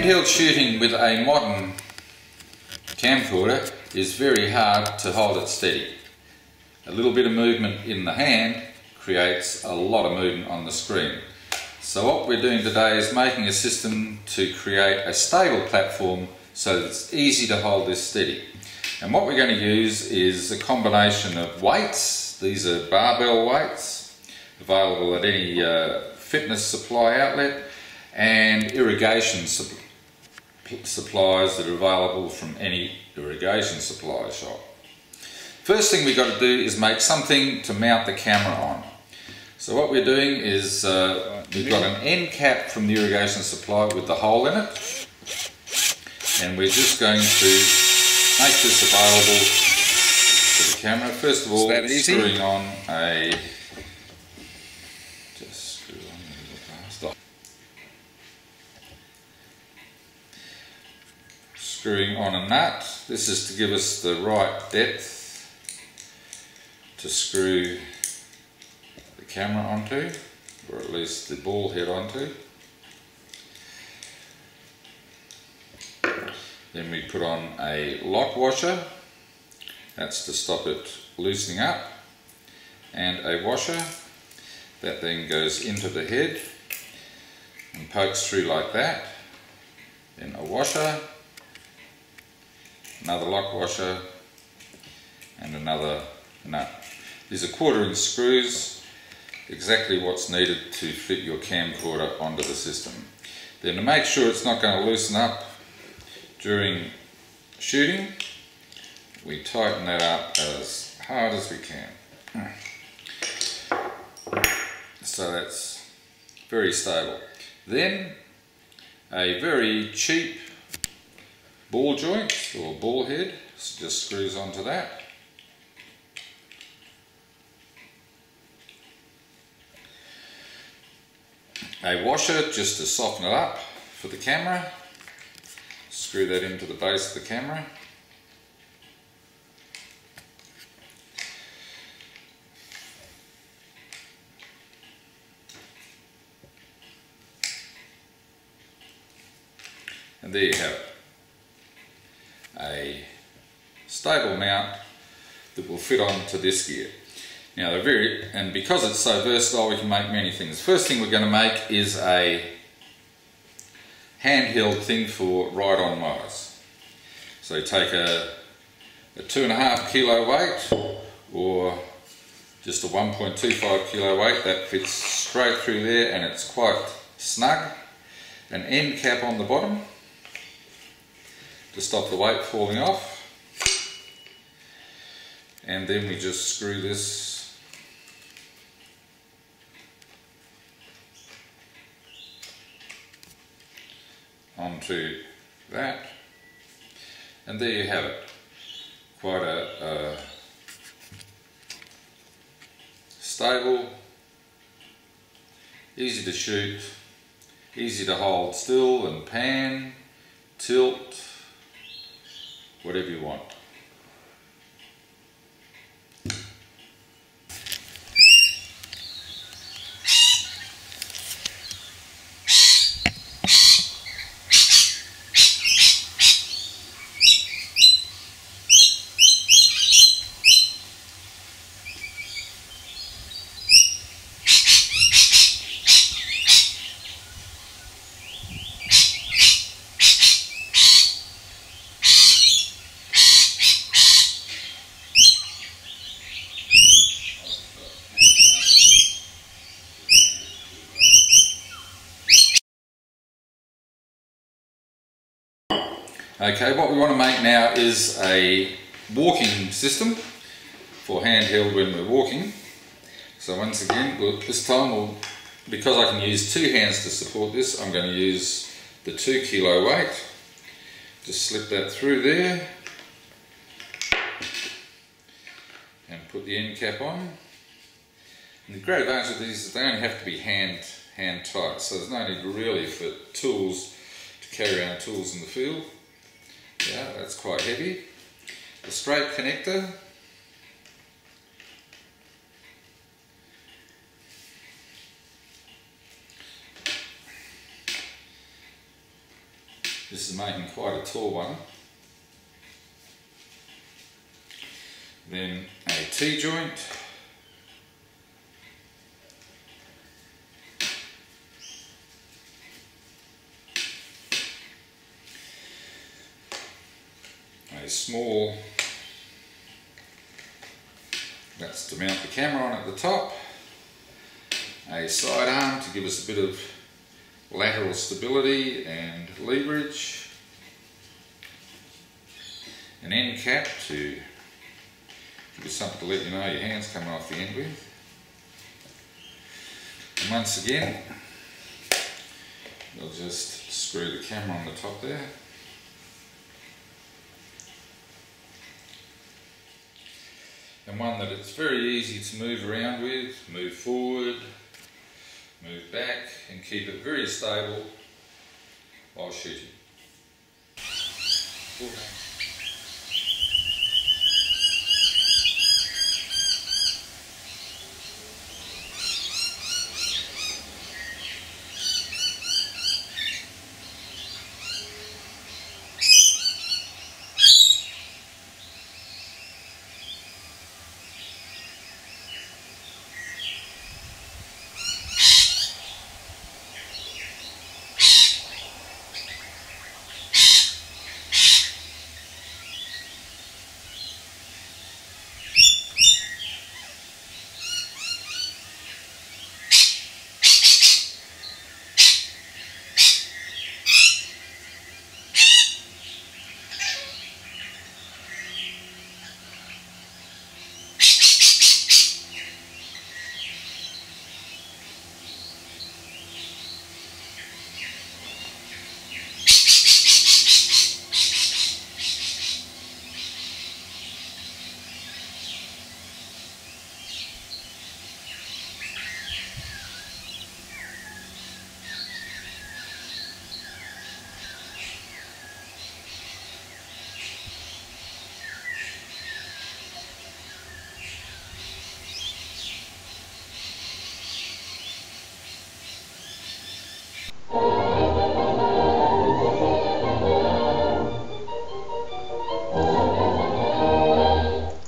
Handheld shooting with a modern camcorder is very hard to hold it steady. A little bit of movement in the hand creates a lot of movement on the screen. So what we're doing today is making a system to create a stable platform so that it's easy to hold this steady. And what we're going to use is a combination of weights. These are barbell weights available at any fitness supply outlet, and irrigation supplies that are available from any irrigation supply shop. First thing we've got to do is make something to mount the camera on. So what we're doing is we've got an end cap from the irrigation supply with the hole in it, and we're just going to make this available to the camera. First of all, screwing on a screwing on a nut. This is to give us the right depth to screw the camera onto, or at least the ball head onto. Then we put on a lock washer, that's to stop it loosening up, and a washer that then goes into the head and pokes through like that. Then a washer, another lock washer, and another nut. These are 1/4" screws, exactly what's needed to fit your camcorder onto the system. Then to make sure it's not going to loosen up during shooting, we tighten that up as hard as we can. So that's very stable. Then a very cheap ball joint or ball head just screws onto that. A washer just to soften it up for the camera. Screw that into the base of the camera. And there you have it. A stable mount that will fit onto this gear. Now and because it's so versatile, we can make many things. First thing we're going to make is a handheld thing for ride-on mowers. So take a 2.5 kilo weight, or just a 1.25 kilo weight that fits straight through there, and it's quite snug. An end cap on the bottom to stop the weight falling off, and then we just screw this onto that, and there you have it. Quite a stable, easy to shoot, easy to hold still and pan, tilt, whatever you want. Okay, what we want to make now is a walking system for handheld when we're walking. So once again, this time, because I can use 2 hands to support this, I'm going to use the 2 kilo weight. Just slip that through there and put the end cap on. And the great advantage of these is they only have to be hand tight, so there's no need really for tools to carry around tools in the field. Yeah, that's quite heavy. The straight connector. This is making quite a tall one. Then a T-joint. A small, that's to mount the camera on at the top. A side arm to give us a bit of lateral stability and leverage. An end cap to give you something to let you know your hand's coming off the end with. And once again, we'll just screw the camera on the top there. And one that it's very easy to move around with, move forward, move back, and keep it very stable while shooting.